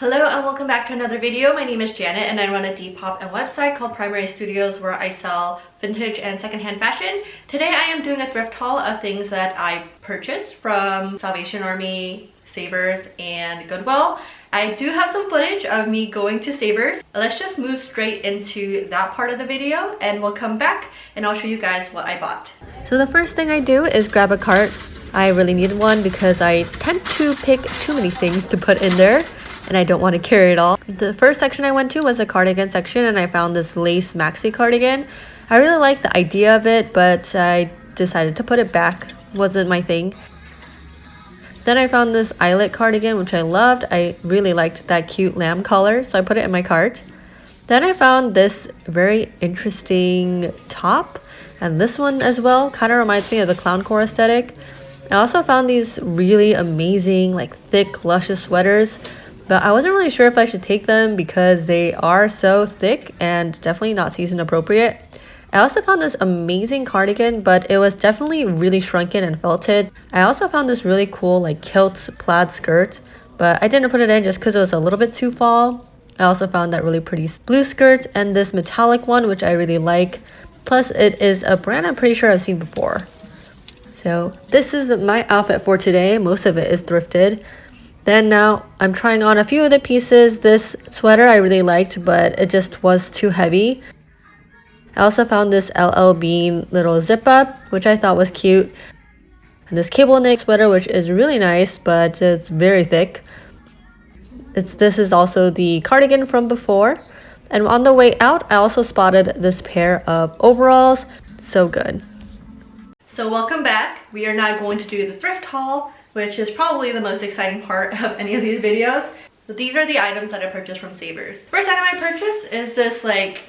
Hello and welcome back to another video. My name is Janet and I run a Depop and website called Primarie Studios where I sell vintage and secondhand fashion. Today I am doing a thrift haul of things that I purchased from Salvation Army, Savers, and Goodwill. I do have some footage of me going to Savers. Let's just move straight into that part of the video and we'll come back and I'll show you guys what I bought. So the first thing I do is grab a cart. I really needed one because I tend to pick too many things to put in there and I don't want to carry it all. The first section I went to was the cardigan section and I found this lace maxi cardigan. I really liked the idea of it, but I decided to put it back. Wasn't my thing. Then I found this eyelet cardigan, which I loved. I really liked that cute lamb color, so I put it in my cart. Then I found this very interesting top, and this one as well kind of reminds me of the clowncore aesthetic. I also found these really amazing, like thick, luscious sweaters, but I wasn't really sure if I should take them because they are so thick and definitely not season appropriate. I also found this amazing cardigan, but it was definitely really shrunken and felted. I also found this really cool like kilt plaid skirt, but I didn't put it in just because it was a little bit too fall. I also found that really pretty blue skirt and this metallic one, which I really like. Plus it is a brand I'm pretty sure I've seen before. So this is my outfit for today. Most of it is thrifted. Then now I'm trying on a few of the pieces. This sweater I really liked, but it just was too heavy. I also found this LL Bean little zip up, which I thought was cute. And this cable neck sweater, which is really nice, but it's very thick. This is also the cardigan from before. And on the way out, I also spotted this pair of overalls. So good. So welcome back. We are now going to do the thrift haul, which is probably the most exciting part of any of these videos. So these are the items that I purchased from Savers. First item I purchased is this like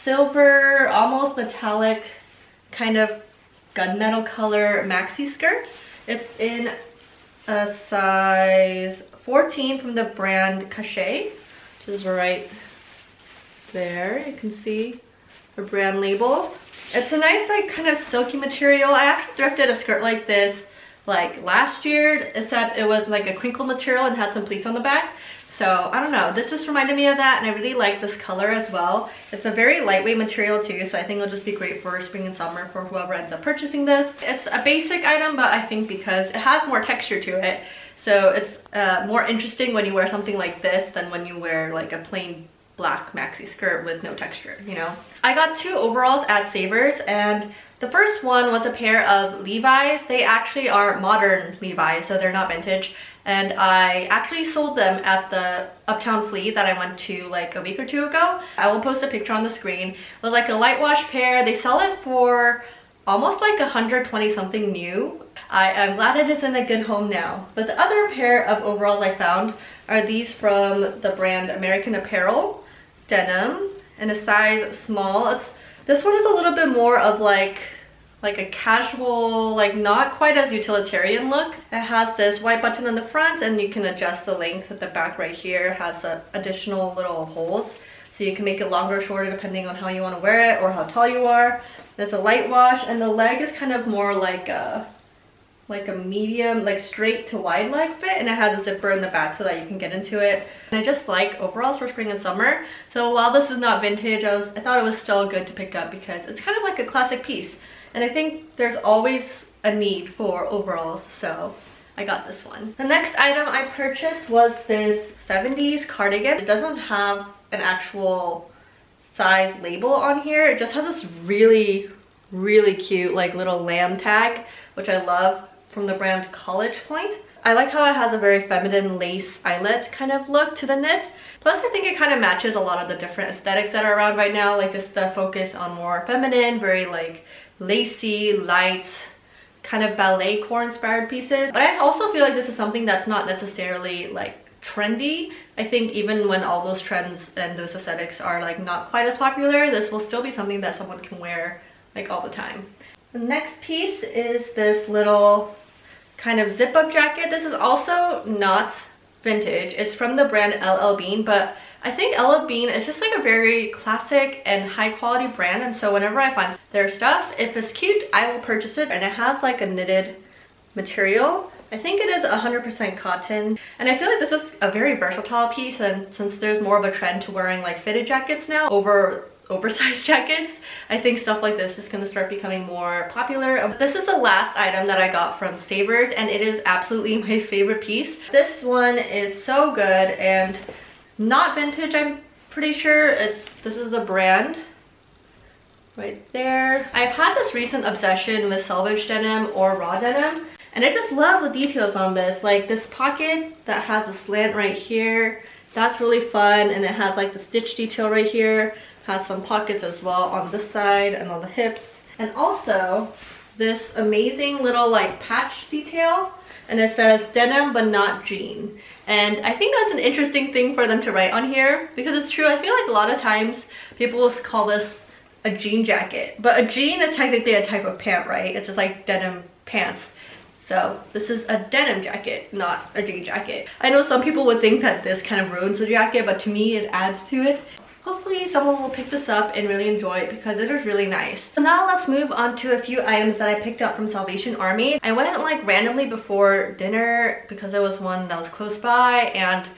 silver, almost metallic, kind of gunmetal color maxi skirt. It's in a size 14 from the brand Curated, which is right there. You can see the brand label. It's a nice like kind of silky material. I actually thrifted a skirt like this like last year, except it was like a crinkle material and had some pleats on the back. So I don't know, this just reminded me of that, and I really like this color as well. It's a very lightweight material too, so I think it'll just be great for spring and summer for whoever ends up purchasing this. It's a basic item, but I think because it has more texture to it, so it's more interesting when you wear something like this than when you wear like a plain black maxi skirt with no texture, you know? I got two overalls at Savers, and the first one was a pair of Levi's. They actually are modern Levi's, so they're not vintage. And I actually sold them at the Uptown Flea that I went to like a week or two ago. I will post a picture on the screen. It was like a light wash pair. They sell it for almost like 120 something new. I am glad it is in a good home now. But the other pair of overalls I found are these from the brand American Apparel, denim, in a size small. This one is a little bit more of like a casual, like not quite as utilitarian look. It has this white button on the front and you can adjust the length at the back. Right here has additional little holes, so you can make it longer or shorter depending on how you want to wear it or how tall you are. There's a light wash, and the leg is kind of more like a medium, like straight to wide leg fit, and it has a zipper in the back so that you can get into it. And I just like overalls for spring and summer, so while this is not vintage, I thought it was still good to pick up because it's kind of like a classic piece. And I think there's always a need for overalls, so I got this one. The next item I purchased was this 70s cardigan. It doesn't have an actual size label on here. It just has this really, really cute like little lamb tag, which I love, from the brand College Point. I like how it has a very feminine lace eyelet kind of look to the knit. Plus I think it kind of matches a lot of the different aesthetics that are around right now, like just the focus on more feminine, very like lacy, light, kind of ballet core inspired pieces. But I also feel like this is something that's not necessarily like trendy. I think even when all those trends and those aesthetics are like not quite as popular, this will still be something that someone can wear like all the time. The next piece is this little kind of zip up jacket. This is also not vintage. It's from the brand LL Bean, but I think LL Bean is just like a very classic and high quality brand, and so whenever I find their stuff, if it's cute, I will purchase it. And it has like a knitted material, I think it is 100% cotton, and I feel like this is a very versatile piece, and since there's more of a trend to wearing like fitted jackets now over oversized jackets, I think stuff like this is going to start becoming more popular. This is the last item that I got from Savers, and it is absolutely my favorite piece. This one is so good and not vintage, I'm pretty sure. This is the brand right there. I've had this recent obsession with selvage denim or raw denim, and I just love the details on this. Like this pocket that has a slant right here, that's really fun, and it has like the stitch detail right here. Has some pockets as well on this side and on the hips, and also this amazing little like patch detail, and it says denim but not jean. And I think that's an interesting thing for them to write on here, because it's true. I feel like a lot of times people will call this a jean jacket, but a jean is technically a type of pant, right? It's just like denim pants. So this is a denim jacket, not a jean jacket. I know some people would think that this kind of ruins the jacket, but to me it adds to it. Hopefully someone will pick this up and really enjoy it, because it is really nice. So now let's move on to a few items that I picked up from Salvation Army. I went like randomly before dinner because there was one that was close by, and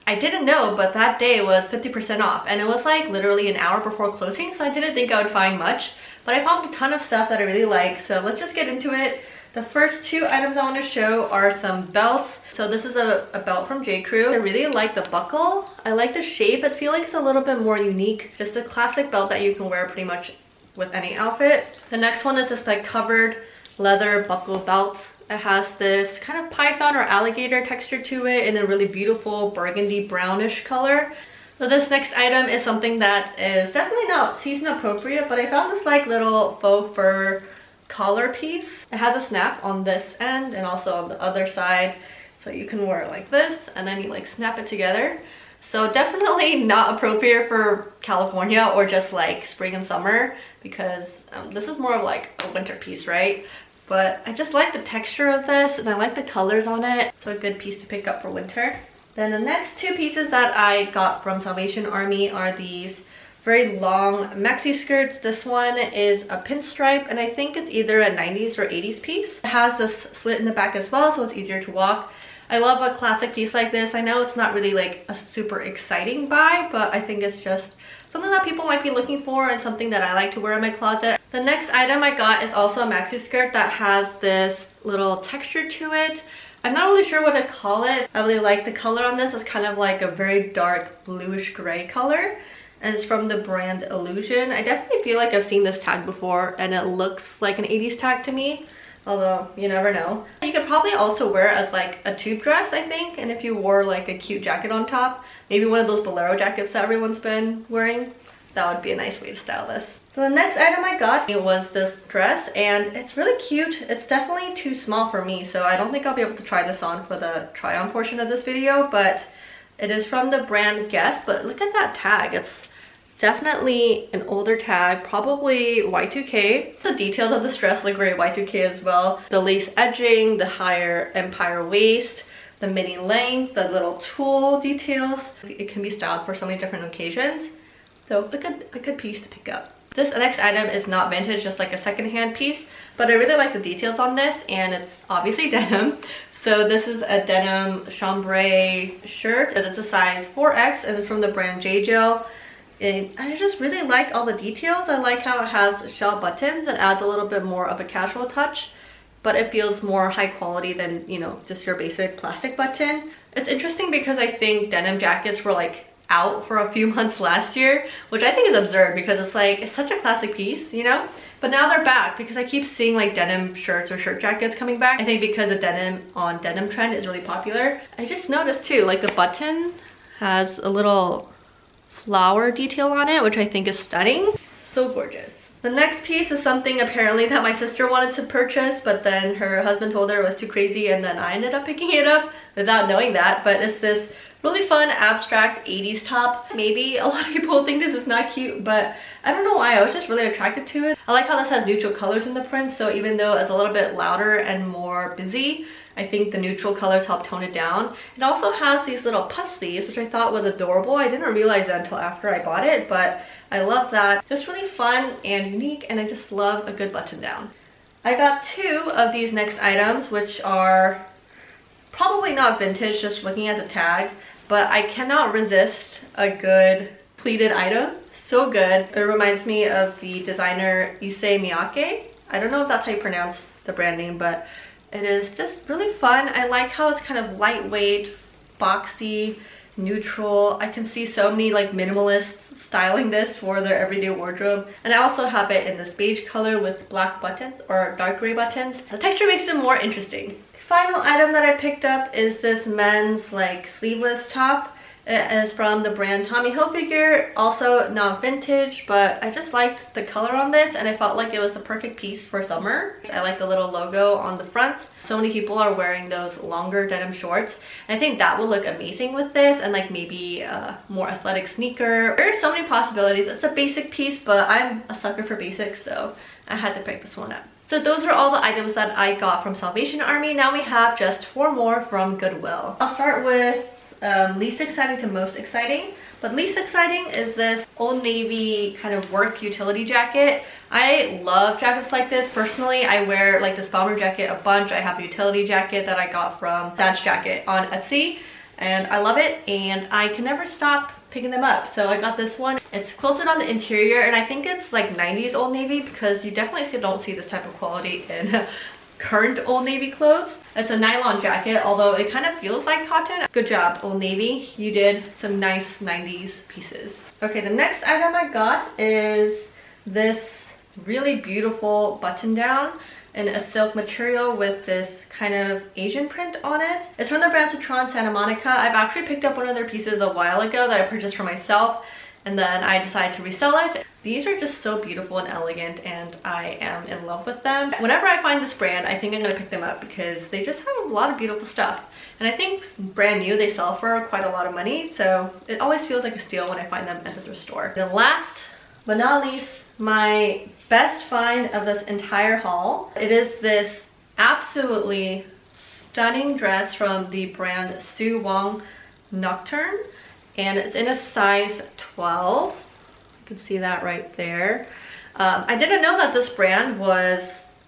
I didn't know, but that day was 50% off, and it was like literally an hour before closing, so I didn't think I would find much, but I found a ton of stuff that I really like. So let's just get into it. The first two items I want to show are some belts. So this is a belt from J. Crew. I really like the buckle. I like the shape. I feel like it's a little bit more unique. Just a classic belt that you can wear pretty much with any outfit. The next one is this like covered leather buckle belt. It has this kind of python or alligator texture to it in a really beautiful burgundy brownish color. So this next item is something that is definitely not season appropriate, but I found this like little faux fur collar piece. It has a snap on this end and also on the other side. So you can wear it like this, and then you like snap it together. So definitely not appropriate for California or just like spring and summer, because this is more of like a winter piece, right? But I just like the texture of this, and I like the colors on it. So a good piece to pick up for winter. Then the next two pieces that I got from Salvation Army are these very long maxi skirts. This one is a pinstripe, and I think it's either a 90s or 80s piece. It has this slit in the back as well, so it's easier to walk. I love a classic piece like this. I know it's not really like a super exciting buy, but I think it's just something that people might be looking for and something that I like to wear in my closet. The next item I got is also a maxi skirt that has this little texture to it. I'm not really sure what to call it. I really like the color on this. It's kind of like a very dark bluish gray color, and it's from the brand Illusion. I definitely feel like I've seen this tag before, and it looks like an 80s tag to me. Although you never know. You could probably also wear it as like a tube dress, I think, and if you wore like a cute jacket on top, maybe one of those bolero jackets that everyone's been wearing, that would be a nice way to style this. So the next item I got, it was this dress, and it's really cute. It's definitely too small for me, so I don't think I'll be able to try this on for the try on portion of this video, but it is from the brand Guess. But look at that tag. It's definitely an older tag, probably Y2K. The details of this dress look very Y2K as well. The lace edging, the higher empire waist, the mini length, the little tulle details. It can be styled for so many different occasions. So a good piece to pick up. This next item is not vintage, just like a secondhand piece, but I really like the details on this, and it's obviously denim. So this is a denim chambray shirt, and it's a size 4X, and it's from the brand J. Jill. And I just really like all the details. I like how it has shell buttons. It adds a little bit more of a casual touch, but it feels more high quality than, you know, just your basic plastic button. It's interesting because I think denim jackets were like out for a few months last year, which I think is absurd because it's like, it's such a classic piece, you know? But now they're back because I keep seeing like denim shirts or shirt jackets coming back. I think because the denim on denim trend is really popular. I just noticed too, like the button has a little flower detail on it, which I think is stunning. So gorgeous. The next piece is something apparently that my sister wanted to purchase, but then her husband told her it was too crazy, and then I ended up picking it up without knowing that. But it's this really fun abstract 80s top. Maybe a lot of people think this is not cute, but I don't know why. I was just really attracted to it. I like how this has neutral colors in the print, so even though it's a little bit louder and more busy, I think the neutral colors help tone it down. It also has these little puff sleeves, which I thought was adorable. I didn't realize that until after I bought it, but I love that. Just really fun and unique, and I just love a good button down. I got two of these next items, which are probably not vintage just looking at the tag, but I cannot resist a good pleated item. So good. It reminds me of the designer Issey Miyake. I don't know if that's how you pronounce the brand name, but it is just really fun. I like how it's kind of lightweight, boxy, neutral. I can see so many like minimalists styling this for their everyday wardrobe. And I also have it in this beige color with black buttons or dark gray buttons. The texture makes it more interesting. Final item that I picked up is this men's like sleeveless top. It is from the brand Tommy Hilfiger, also not vintage, but I just liked the color on this and I felt like it was the perfect piece for summer. I like the little logo on the front. So many people are wearing those longer denim shorts, and I think that will look amazing with this and like maybe a more athletic sneaker. There are so many possibilities. It's a basic piece, but I'm a sucker for basics, so I had to pick this one up. So those are all the items that I got from Salvation Army. Now we have just 4 more from Goodwill. I'll start with least exciting to most exciting, but least exciting is this Old Navy kind of work utility jacket. I love jackets like this. Personally, I wear like this bomber jacket a bunch. I have a utility jacket that I got from Dance Jacket on Etsy, and I love it, and I can never stop picking them up. So I got this one. It's quilted on the interior, and I think it's like 90s Old Navy because you definitely don't see this type of quality in current Old Navy clothes. It's a nylon jacket, although it kind of feels like cotton. Good job, Old Navy. You did some nice 90s pieces. Okay, the next item I got is this really beautiful button down in a silk material with this kind of Asian print on it. It's from the brand Citron Santa Monica. I've actually picked up one of their pieces a while ago that I purchased for myself, and then I decided to resell it. These are just so beautiful and elegant, and I am in love with them. Whenever I find this brand, I think I'm gonna pick them up because they just have a lot of beautiful stuff. And I think brand new, they sell for quite a lot of money, so it always feels like a steal when I find them at the thrift store. Then last but not least, my best find of this entire haul. It is this absolutely stunning dress from the brand Sue Wong Nocturne, and it's in a size 12. You can see that right there. I didn't know that this brand was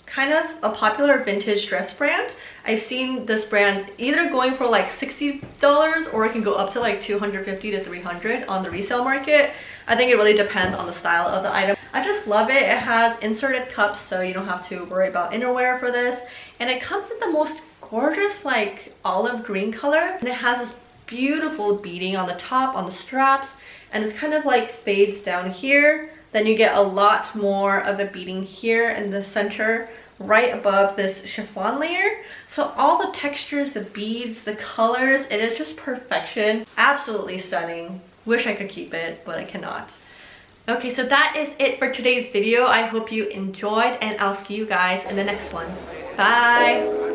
kind of a popular vintage dress brand. I've seen this brand either going for like $60 or it can go up to like $250 to $300 on the resale market. I think it really depends on the style of the item. I just love it. It has inserted cups, so you don't have to worry about innerwear for this. And it comes in the most gorgeous like olive green color. And it has this beautiful beading on the top, on the straps, and it's kind of like fades down here. Then you get a lot more of the beading here in the center, right above this chiffon layer. So all the textures, the beads, the colors, it is just perfection. Absolutely stunning. Wish I could keep it, but I cannot. Okay, so that is it for today's video. I hope you enjoyed, and I'll see you guys in the next one. Bye!